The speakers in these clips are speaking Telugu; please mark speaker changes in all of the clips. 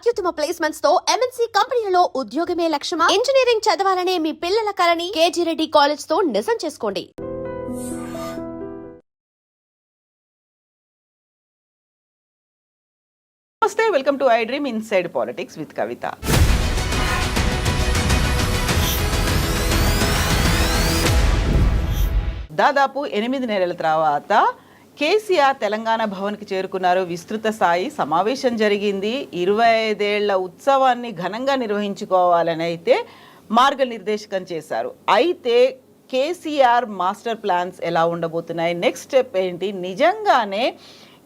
Speaker 1: అత్యుత్తమ ప్లేస్మెంట్స్ తో ఎంఎన్సీ కంపెనీలలో ఉద్యోగమే లక్ష్యమా? ఇంజనీరింగ్ చదవాలనే మీ పిల్లల కలని కేజీ రెడ్డి కాలేజ్ తో నిజం చేసుకోండి.
Speaker 2: నమస్తే, welcome to I Dream Inside Politics with Kavitha. దాదాపు 8 నెలల తర్వాత కేసీఆర్ తెలంగాణ భవన్కి చేరుకున్నారు. విస్తృత స్థాయి సమావేశం జరిగింది. 25 ఏళ్ల ఉత్సవాన్ని ఘనంగా నిర్వహించుకోవాలని అయితే మార్గనిర్దేశకం చేశారు. అయితే కేసీఆర్ మాస్టర్ ప్లాన్స్ ఎలా ఉండబోతున్నాయి, నెక్స్ట్ స్టెప్ ఏంటి, నిజంగానే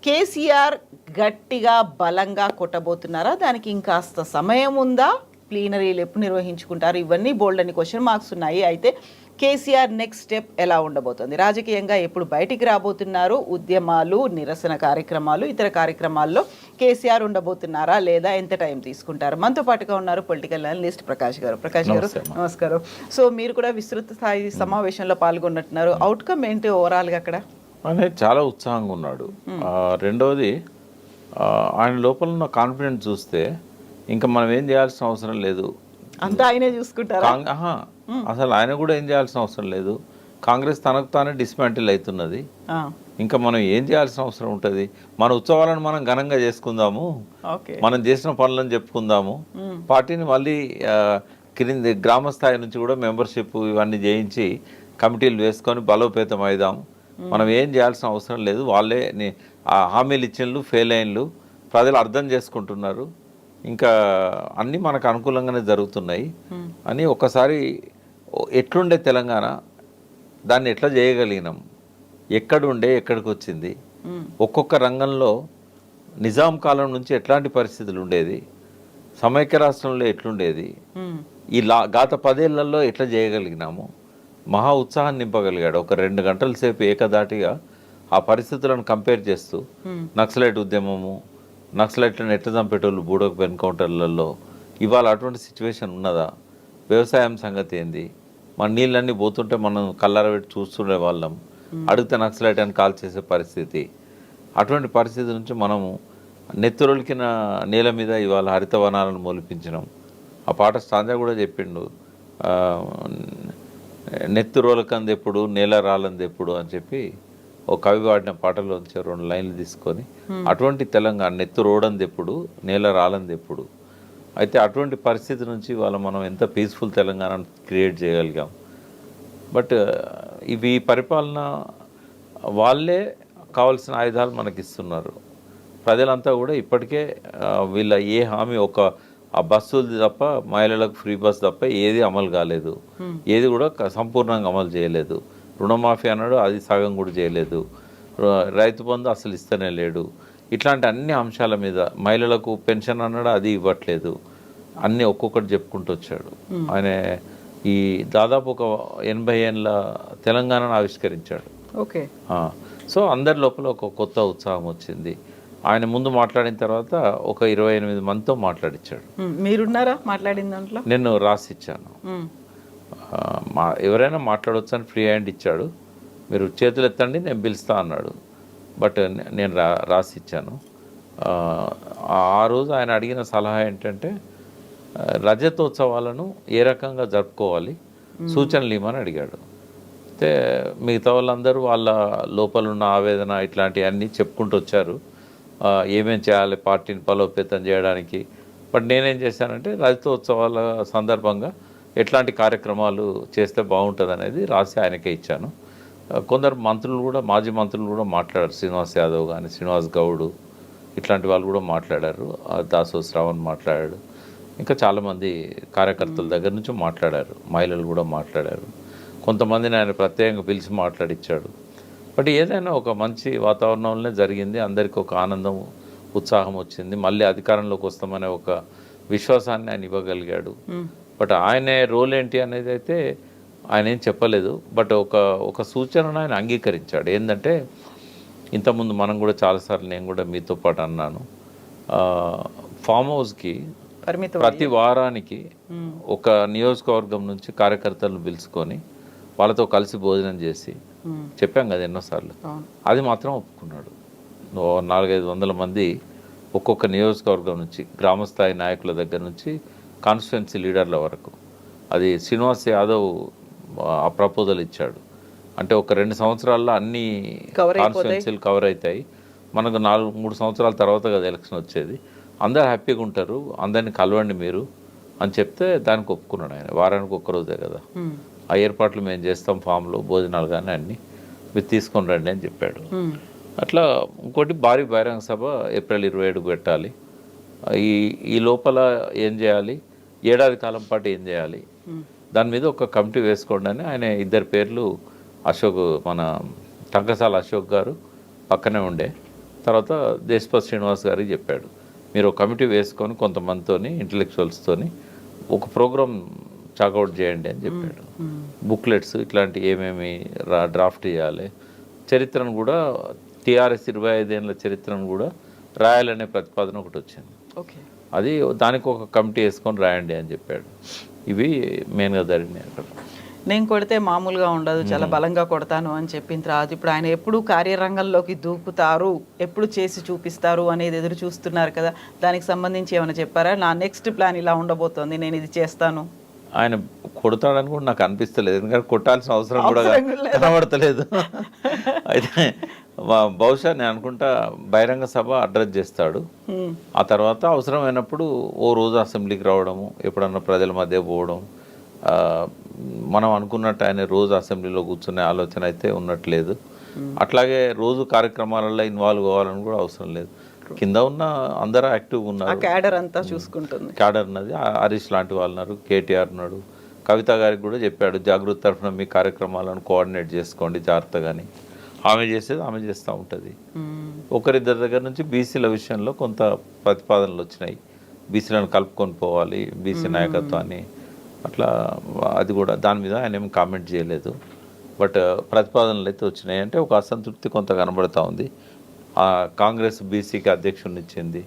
Speaker 2: కేసీఆర్ గట్టిగా బలంగా కొట్టబోతున్నారా, దానికి ఇంకాస్త సమయం ఉందా, ప్లీనరీలు ఎప్పుడు నిర్వహించుకుంటారు, ఇవన్నీ బోల్డ్ అని క్వశ్చన్ మార్క్స్ ఉన్నాయి. అయితే కేసీఆర్ నెక్స్ట్ స్టెప్ ఎలా ఉండబోతుంది, రాజకీయంగా ఎప్పుడు బయటికి రాబోతున్నారు, ఉద్యమాలు, నిరసన కార్యక్రమాలు, ఇతర కార్యక్రమాల్లో కేసీఆర్ ఉండబోతున్నారా లేదా, ఎంత టైం తీసుకుంటారు? మనతో పాటుగా ఉన్నారు పొలిటికల్ అనలిస్ట్ ప్రకాష్ గారు. ప్రకాష్ గారు నమస్కారం. సో మీరు కూడా విస్తృత స్థాయి సమావేశంలో పాల్గొన్నట్టున్నారు. అవుట్కమ్ ఏంటి ఓవరాల్గా అక్కడ?
Speaker 3: అనేది చాలా ఉత్సాహంగా ఉన్నాడు. రెండవది, ఆయన లోపల ఉన్న కాన్ఫిడెన్స్ చూస్తే ఇంకా మనం ఏం చేయాల్సిన అవసరం లేదు,
Speaker 2: అంతా ఆయనే చూసుకుంటారు.
Speaker 3: అసలు ఆయన కూడా ఏం చేయాల్సిన అవసరం లేదు. కాంగ్రెస్ తనకు తానే డిస్మాంటిల్ అవుతున్నది. ఇంకా మనం ఏం చేయాల్సిన అవసరం ఉంటుంది? మన ఉత్సవాలను మనం ఘనంగా చేసుకుందాము, మనం చేసిన పనులను చెప్పుకుందాము, పార్టీని మళ్ళీ క్రింది గ్రామ స్థాయి నుంచి కూడా మెంబర్షిప్ ఇవన్నీ చేయించి కమిటీలు వేసుకొని బలోపేతం అయిదాం. మనం ఏం చేయాల్సిన అవసరం లేదు. వాళ్ళే హామీలు ఇచ్చినలు ఫెయిల్ అయినలు ప్రజలు అర్థం చేసుకుంటున్నారు, ఇంకా అన్నీ మనకు అనుకూలంగానే జరుగుతున్నాయి అని ఒక్కసారి ఎట్లుండే తెలంగాణ, దాన్ని ఎట్లా చేయగలిగినాం, ఎక్కడుండే ఎక్కడికి వచ్చింది, ఒక్కొక్క రంగంలో నిజాం కాలం నుంచి ఎట్లాంటి పరిస్థితులు ఉండేది, సమైక్య రాష్ట్రంలో ఎట్లుండేది, ఈ గత 10 ఏళ్లలో ఎట్లా చేయగలిగినాము, మహా ఉత్సాహాన్ని నింపగలిగాడు. ఒక 2 గంటల సేపు ఏకదాటిగా ఆ పరిస్థితులను కంపేర్ చేస్తూ నక్సలైట్ ఉద్యమము, నక్సలైట్లను ఎట్లా చంపేటోళ్ళు బూడోకు ఎన్కౌంటర్లలో, ఇవాళ అటువంటి సిచ్యువేషన్ ఉన్నదా, వ్యవసాయం సంగతి ఏంది, మన నీళ్ళన్నీ పోతుంటే మనం కళ్ళార పెట్టి చూస్తుండే వాళ్ళం, అడిగితే నక్సలైట్ అని కాల్ చేసే పరిస్థితి. అటువంటి పరిస్థితి నుంచి మనము నెత్తురొలికిన నేల మీద ఇవాళ హరితవనాలను మొలిపించినాం. ఆ పాట స్టాంజా కూడా చెప్పిండు, నెత్తి రోలకంది ఎప్పుడు నేల రాలంది ఎప్పుడు అని చెప్పి ఒక కవి వాడిన పాటలోంచి 2 లైన్లు తీసుకొని, అటువంటి తెలంగాణ నెత్తి రోడంది ఎప్పుడు నేల రాలంది ఎప్పుడు. అయితే అటువంటి పరిస్థితి నుంచి వాళ్ళ మనం ఎంత పీస్ఫుల్ తెలంగాణ క్రియేట్ చేయగలిగాం. బట్ ఇవి పరిపాలన వాళ్ళే కావాల్సిన ఆయుధాలు మనకి ఇస్తున్నారు. ప్రజలంతా కూడా ఇప్పటికే వీళ్ళ ఏ హామీ, ఆ బస్సులు తప్ప, మహిళలకు ఫ్రీ బస్ తప్ప ఏది అమలు కాలేదు, ఏది కూడా సంపూర్ణంగా అమలు చేయలేదు. రుణమాఫీ అన్నాడు, అది సగం కూడా చేయలేదు. రైతు బంధు అసలు ఇస్తూనే లేడు. ఇట్లాంటి అన్ని అంశాల మీద, మహిళలకు పెన్షన్ అన్నాడు, అది ఇవ్వట్లేదు. అన్నీ ఒక్కొక్కటి చెప్పుకుంటూ వచ్చాడు. ఆయన ఈ దాదాపు ఒక 80 ఏళ్ళ తెలంగాణను ఆవిష్కరించాడు.
Speaker 2: ఓకే.
Speaker 3: సో అందరి లోపల ఒక కొత్త ఉత్సాహం వచ్చింది. ఆయన ముందు మాట్లాడిన తర్వాత ఒక 28 మందితో మాట్లాడించాడు.
Speaker 2: మీరున్నారా మాట్లాడిన దాంట్లో?
Speaker 3: నేను రాసిచ్చాను. ఎవరైనా మాట్లాడవచ్చు అని ఫ్రీ హ్యాండ్ ఇచ్చాడు. మీరు చేతులు ఎత్తండి నేను పిలుస్తా అన్నాడు. బట్ నేను రాసిచ్చాను. ఆ రోజు ఆయన అడిగిన సలహా ఏంటంటే, రజతోత్సవాలను ఏ రకంగా జరుపుకోవాలి, సూచనలు ఇవ్వమని అడిగాడు. అయితే మిగతా వాళ్ళందరూ వాళ్ళ లోపల ఉన్న ఆవేదన ఇట్లాంటివన్నీ చెప్పుకుంటూ వచ్చారు, ఏమేం చేయాలి పార్టీని బలోపేతం చేయడానికి. బట్ నేనేం చేశానంటే, రజతోత్సవాల సందర్భంగా ఎట్లాంటి కార్యక్రమాలు చేస్తే బాగుంటుంది అనేది రాసి ఆయనకే ఇచ్చాను. కొందరు మంత్రులు కూడా, మాజీ మంత్రులు కూడా మాట్లాడారు. శ్రీనివాస్ యాదవ్ కానీ, శ్రీనివాస్ గౌడ్ ఇట్లాంటి వాళ్ళు కూడా మాట్లాడారు. దాసో శ్రావణ్ మాట్లాడాడు. ఇంకా చాలామంది కార్యకర్తల దగ్గర నుంచి మాట్లాడారు. మహిళలు కూడా మాట్లాడారు. కొంతమందిని ఆయన ప్రత్యేకంగా పిలిచి మాట్లాడిచ్చాడు. బట్ ఏదైనా ఒక మంచి వాతావరణంలోనే జరిగింది. అందరికీ ఒక ఆనందం, ఉత్సాహం వచ్చింది. మళ్ళీ అధికారంలోకి వస్తామనే ఒక విశ్వాసాన్ని ఆయన ఇవ్వగలిగాడు. బట్ ఆయన రోల్ ఏంటి అనేది అయితే ఆయన ఏం చెప్పలేదు. బట్ ఒక సూచనను ఆయన అంగీకరించాడు. ఏంటంటే, ఇంతకుముందు మనం కూడా చాలాసార్లు, నేను కూడా మీతో పాటు అన్నాను, ఫామ్ హౌస్కి ప్రతి వారానికి ఒక నియోజకవర్గం నుంచి కార్యకర్తలను పిలుచుకొని వాళ్ళతో కలిసి భోజనం చేసి చెప్పాం కదా ఎన్నోసార్లు, అది మాత్రం ఒప్పుకున్నాడు. 400-500 మంది ఒక్కొక్క నియోజకవర్గం నుంచి గ్రామస్థాయి నాయకుల దగ్గర నుంచి కాన్స్టిట్యున్సీ లీడర్ల వరకు. అది శ్రీనివాస్ యాదవ్ ఆ ప్రపోజల్ ఇచ్చాడు. అంటే ఒక 2 సంవత్సరాల్లో అన్ని కాన్స్టిట్యున్సీలు కవర్ అవుతాయి. మనకు 3 సంవత్సరాల తర్వాత కదా ఎలక్షన్ వచ్చేది, అందరు హ్యాపీగా ఉంటారు, అందరిని కలవండి మీరు అని చెప్తే దానికి ఒప్పుకున్నాడు ఆయన. వారానికి ఒక్కరోజే కదా, ఆ ఏర్పాట్లు మేము చేస్తాం, ఫామ్లు భోజనాలు కానీ అన్నీ మీరు తీసుకొని రండి అని చెప్పాడు. అట్లా ఇంకోటి భారీ బహిరంగ సభ ఏప్రిల్ 27కు పెట్టాలి. ఈ లోపల ఏం చేయాలి, ఏడాది కాలం పాటు ఏం చేయాలి, దాని మీద ఒక కమిటీ వేసుకోండి అని ఆయన 2 పేర్లు, అశోక్ మన టంకసాల అశోక్ గారు పక్కనే ఉండే, తర్వాత దేశపతి శ్రీనివాస్ గారికి చెప్పాడు, మీరు ఒక కమిటీ వేసుకొని కొంతమందితోని ఇంటలెక్చువల్స్తోని ఒక ప్రోగ్రామ్ చాకౌట్ చేయండి అని చెప్పాడు. బుక్లెట్స్ ఇట్లాంటి ఏమేమి డ్రాఫ్ట్ చేయాలి, చరిత్రను కూడా టీఆర్ఎస్ 25 ఏళ్ళ చరిత్రను కూడా రాయాలనే ప్రతిపాదన ఒకటి వచ్చింది.
Speaker 2: ఓకే,
Speaker 3: అది దానికి ఒక కమిటీ వేసుకొని రాయండి అని చెప్పాడు. ఇవి మెయిన్గా జరిగినాయి అక్కడ.
Speaker 2: నేను కొడితే మామూలుగా ఉండదు, చాలా బలంగా కొడతాను అని చెప్పిన తర్వాత ఇప్పుడు ఆయన ఎప్పుడు కార్యరంగంలోకి దూకుతారు, ఎప్పుడు చేసి చూపిస్తారు అనేది ఎదురు చూస్తున్నారు కదా, దానికి సంబంధించి ఏమైనా చెప్పారా? నా నెక్స్ట్ ప్లాన్ ఇలా ఉండబోతోంది, నేను ఇది చేస్తాను.
Speaker 3: ఆయన కొడతాడని కూడా నాకు అనిపిస్తలేదు, ఎందుకంటే కొట్టాల్సిన అవసరం కూడా కనబడతలేదు. అయితే బహుశా నేను అనుకుంటా బహిరంగ సభ అడ్రస్ చేస్తాడు. ఆ తర్వాత అవసరమైనప్పుడు ఓ రోజు అసెంబ్లీకి రావడము, ఎప్పుడన్నా ప్రజల మధ్య పోవడం. మనం అనుకున్నట్టు ఆయన రోజు అసెంబ్లీలో కూర్చునే ఆలోచన అయితే ఉన్నట్లేదు. అట్లాగే రోజు కార్యక్రమాలలో ఇన్వాల్వ్ అవ్వాలని కూడా అవసరం లేదు. కింద ఉన్న అందరూ యాక్టివ్గా ఉన్నారు,
Speaker 2: క్యాడర్ అంతా చూసుకుంటుంది.
Speaker 3: క్యాడర్ ఉన్నది, హరీష్ లాంటి వాళ్ళు ఉన్నారు, కేటీఆర్ ఉన్నాడు, కవిత గారికి కూడా చెప్పాడు జాగృతి తరఫున మీ కార్యక్రమాలను కోఆర్డినేట్ చేసుకోండి జాగ్రత్తగాని. ఆమె చేసేది ఆమె చేస్తూ ఉంటుంది. ఒకరిద్దరి దగ్గర నుంచి బీసీల విషయంలో కొంత ప్రతిపాదనలు వచ్చినాయి, బీసీలను కలుపుకొని పోవాలి, బీసీ నాయకత్వాన్ని, అట్లా అది కూడా దాని మీద ఆయన ఏమి కామెంట్ చేయలేదు. బట్ ప్రతిపాదనలు అయితే వచ్చినాయి. అంటే ఒక అసంతృప్తి కొంత కనబడతా ఉంది. కాంగ్రెస్ బీసీకి అధ్యక్షుడిని ఇచ్చింది,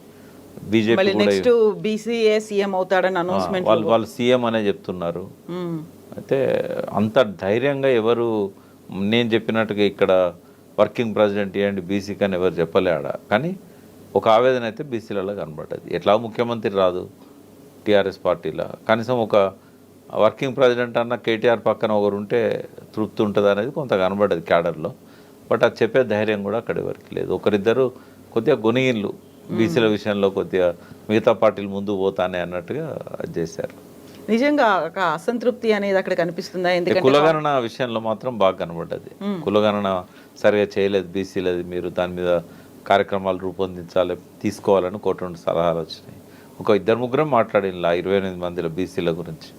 Speaker 3: బీజేపీ
Speaker 2: నెక్స్ట్ బీసీఏ సీఎం అవుతాడని అనౌన్స్మెంట్
Speaker 3: వాళ్ళు సీఎం అనే చెప్తున్నారు. అయితే అంత ధైర్యంగా ఎవరు నేను చెప్పినట్టుగా ఇక్కడ వర్కింగ్ ప్రెసిడెంట్ ఇవ్వండి బీసీకి అని ఎవరు చెప్పలేడా, కానీ ఒక ఆవేదన అయితే బీసీలలో కనబడ్డది. ఎట్లా ముఖ్యమంత్రి రాదు టీఆర్ఎస్ పార్టీలో, కనీసం ఒక వర్కింగ్ ప్రెసిడెంట్ అన్న కేటీఆర్ పక్కన ఒకరు ఉంటే తృప్తి ఉంటుంది అనేది కొంత కనబడ్డది క్యాడర్లో. బట్ అది చెప్పే ధైర్యం కూడా అక్కడి వరకు లేదు. ఒకరిద్దరు కొద్దిగా గొనిగిళ్ళు బీసీల విషయంలో కొద్దిగా మిగతా పార్టీలు ముందు పోతానే అన్నట్టుగా చేశారు.
Speaker 2: నిజంగా ఒక అసంతృప్తి అనేది అక్కడ కనిపిస్తుందా? ఎందుకంటే
Speaker 3: కులగణన విషయంలో మాత్రం బాగా కనబడ్డది. కులగణన సరిగా చేయలేదు బీసీలది, మీరు దాని మీద కార్యక్రమాలు రూపొందించాలి, తీసుకోవాలని 1 కోటి సలహాలు వచ్చినాయి. ఒక 2-3 మాట్లాడిన 28 మందిలో బీసీల గురించి.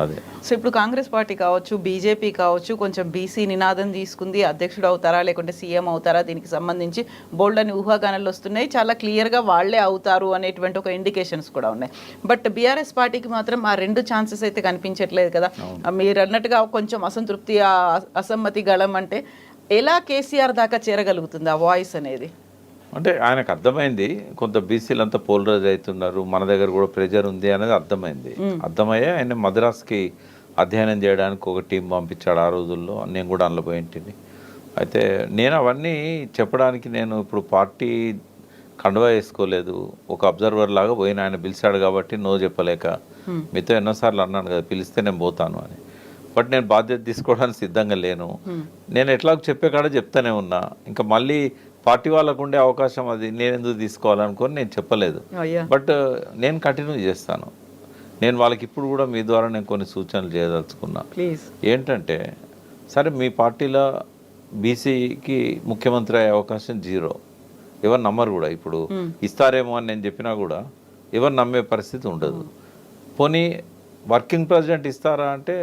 Speaker 3: అదే
Speaker 2: సో ఇప్పుడు కాంగ్రెస్ పార్టీ కావచ్చు, బీజేపీ కావచ్చు, కొంచెం బీసీ నినాదం తీసుకుంది, అధ్యక్షుడు అవుతారా లేకుంటే సీఎం అవుతారా, దీనికి సంబంధించి బోల్డ్ అని ఊహాగానాలు వస్తున్నాయి. చాలా క్లియర్గా వాళ్లే అవుతారు అనేటువంటి ఒక ఇండికేషన్స్ కూడా ఉన్నాయి. బట్ బీఆర్ఎస్ పార్టీకి మాత్రం ఆ 2 ఛాన్సెస్ అయితే కనిపించట్లేదు కదా. మీరు అన్నట్టుగా కొంచెం అసంతృప్తి, అసమ్మతి గళం అంటే ఎలా కేసీఆర్ దాకా చేరగలుగుతుంది ఆ వాయిస్ అనేది?
Speaker 3: అంటే ఆయనకు అర్థమైంది కొంత బీసీలు అంతా పోలరైజ్ అవుతున్నారు, మన దగ్గర కూడా ప్రెజర్ ఉంది అనేది అర్థమైంది. అర్థమయ్యే ఆయన మద్రాస్కి అధ్యయనం చేయడానికి ఒక టీం పంపించాడు ఆ రోజుల్లో, నేను కూడా అందులో పోయింటిని. అయితే నేను అవన్నీ చెప్పడానికి నేను ఇప్పుడు పార్టీ కండువా వేసుకోలేదు, ఒక అబ్జర్వర్ లాగా పోయిన. ఆయన పిలిచాడు కాబట్టి నో చెప్పలేక, మీతో ఎన్నోసార్లు అన్నాను కదా పిలిస్తే నేను పోతాను అని. బట్ నేను బాధ్యత తీసుకోవడానికి సిద్ధంగా లేను. నేను ఎట్లా చెప్పే కాడ చెప్తానే ఉన్నా, ఇంకా మళ్ళీ పార్టీ వాళ్ళకు ఉండే అవకాశం అది నేను ఎందుకు తీసుకోవాలనుకొని నేను చెప్పలేదు. బట్ నేను కంటిన్యూ చేస్తాను. నేను వాళ్ళకి ఇప్పుడు కూడా మీ ద్వారా నేను కొన్ని సూచనలు చేయదలుచుకున్నా. ఏంటంటే సరే మీ పార్టీలో బీసీకి ముఖ్యమంత్రి అయ్యే అవకాశం 0, ఎవరు నమ్మరు కూడా. ఇప్పుడు ఇస్తారేమో అని నేను చెప్పినా కూడా ఎవరు నమ్మే పరిస్థితి ఉండదు. పోనీ వర్కింగ్ ప్రెసిడెంట్ ఇస్తారా అంటే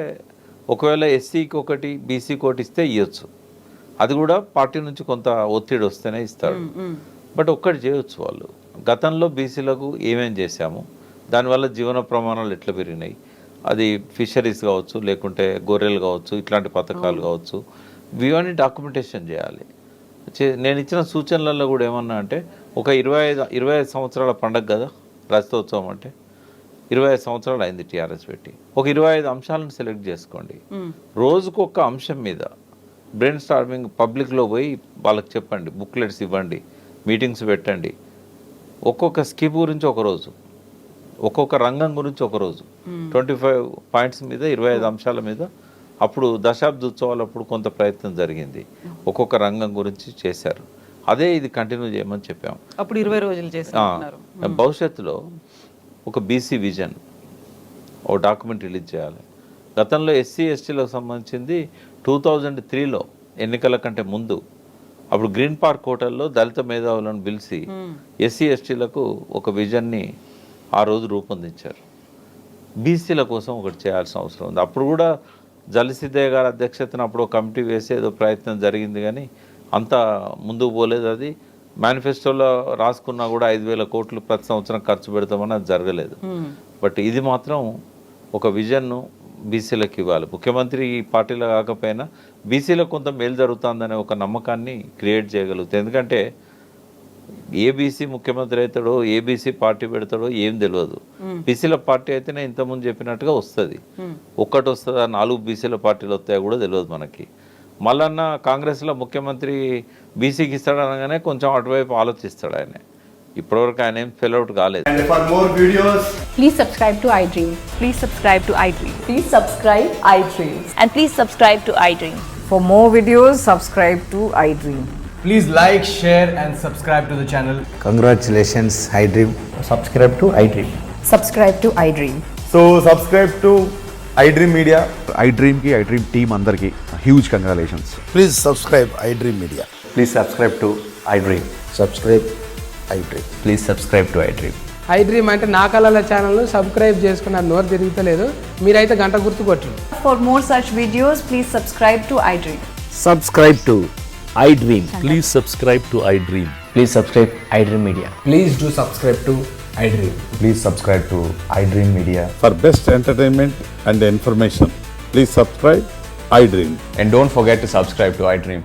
Speaker 3: ఒకవేళ ఎస్సీకి 1 బీసీకి 1 ఇస్తే ఇవ్వచ్చు, అది కూడా పార్టీ నుంచి కొంత ఒత్తిడి వస్తేనే ఇస్తాడు. బట్ ఒక్కటి చేయొచ్చు వాళ్ళు, గతంలో బీసీలకు ఏమేం చేశాము, దానివల్ల జీవన ప్రమాణాలు ఎట్లా పెరిగినాయి, అది ఫిషరీస్ కావచ్చు, లేకుంటే గొర్రెలు కావచ్చు, ఇట్లాంటి పథకాలు కావచ్చు, ఇవన్నీ డాక్యుమెంటేషన్ చేయాలి. నేను ఇచ్చిన సూచనలలో కూడా ఏమన్నా అంటే ఒక 25 సంవత్సరాల పండగ కదా రజతోత్సవం అంటే, 25 సంవత్సరాలు అయింది టీఆర్ఎస్ పెట్టి, ఒక 25 అంశాలను సెలెక్ట్ చేసుకోండి. రోజుకు ఒక అంశం మీద బ్రెయిన్ స్టార్మింగ్ పబ్లిక్లో పోయి వాళ్ళకి చెప్పండి, బుక్లెట్స్ ఇవ్వండి, మీటింగ్స్ పెట్టండి. ఒక్కొక్క స్కీమ్ గురించి ఒకరోజు, ఒక్కొక్క రంగం గురించి ఒకరోజు, 25 పాయింట్స్ మీద 25 అంశాల మీద అప్పుడు దశాబ్ద ఉత్సవాలు అప్పుడు కొంత ప్రయత్నం జరిగింది. ఒక్కొక్క రంగం గురించి చేశారు. అదే ఇది కంటిన్యూ చేయమని చెప్పాము.
Speaker 2: అప్పుడు 20 రోజులు చేస్తున్నారు.
Speaker 3: భవిష్యత్తులో ఒక బీసీ విజన్ ఓ డాక్యుమెంట్ రిలీజ్ చేయాలి. గతంలో ఎస్సీ ఎస్టీలకు సంబంధించింది 2003లో ఎన్నికల కంటే ముందు అప్పుడు గ్రీన్ పార్క్ హోటల్లో దళిత మేధావులను పిలిచి ఎస్సీ ఎస్టీలకు ఒక విజన్ని ఆ రోజు రూపొందించారు. బీసీల కోసం ఒకటి చేయాల్సిన అవసరం ఉంది. అప్పుడు కూడా జలసిద్ధయ్య గారి అధ్యక్షతన అప్పుడు ఒక కమిటీ వేసే ఏదో ప్రయత్నం జరిగింది, కానీ అంత ముందుకు పోలేదు. అది మేనిఫెస్టోలో రాసుకున్నా కూడా 5,000 కోట్లు ప్రతి సంవత్సరం ఖర్చు పెడతామని అది జరగలేదు. బట్ ఇది మాత్రం ఒక విజన్ను బీసీలకు ఇవ్వాలి. ముఖ్యమంత్రి ఈ పార్టీలో కాకపోయినా బీసీలకు కొంత మేలు జరుగుతుందనే ఒక నమ్మకాన్ని క్రియేట్ చేయగలుగుతుంది. ఎందుకంటే ఏ బీసీ ముఖ్యమంత్రి అవుతాడో, ఏ బీసీ పార్టీ పెడతాడో ఏం తెలియదు. బీసీల పార్టీ అయితేనే ఇంతకుముందు చెప్పినట్టుగా వస్తుంది, ఒక్కటి వస్తుందా 4 బీసీల పార్టీలు వస్తాయో కూడా తెలియదు మనకి. మళ్ళన్న కాంగ్రెస్లో ముఖ్యమంత్రి బీసీకి ఇస్తాడనగానే కొంచెం అటువైపు ఆలోచిస్తాడు ఆయన. ఇప్పటివరకు ఆయన ఏం ఫెయిల్ అవుట్ కాలేదు.
Speaker 4: And for more videos,
Speaker 5: Please subscribe to iDream.
Speaker 6: Please subscribe to iDream.
Speaker 5: Please subscribe iDream.
Speaker 6: And please subscribe to iDream.
Speaker 7: For more videos, subscribe to iDream.
Speaker 4: please like, share and subscribe to the channel.
Speaker 8: Congratulations, iDream.
Speaker 4: Subscribe to iDream.
Speaker 5: Subscribe to iDream.
Speaker 4: So subscribe to iDream Media.
Speaker 9: iDream ki iDream team andarki huge congratulations.
Speaker 8: Please subscribe iDream Media.
Speaker 4: Please subscribe to iDream.
Speaker 8: Subscribe iDream.
Speaker 4: Please subscribe to iDream.
Speaker 10: iDream అంటే నా కళల ఛానల్ను సబ్స్క్రైబ్ చేసుకున్న నోరు తిరుగుతలేదు, మీరైతే గంట గుర్తు కొట్టండి.
Speaker 5: For more such videos, please subscribe to iDream.
Speaker 8: Subscribe to iDream.
Speaker 11: Please subscribe to iDream.
Speaker 4: Please subscribe iDream Media.
Speaker 10: Please do subscribe to iDream.
Speaker 4: Please subscribe to iDream Media.
Speaker 9: For best entertainment and information, please subscribe iDream.
Speaker 4: And don't forget to subscribe to iDream.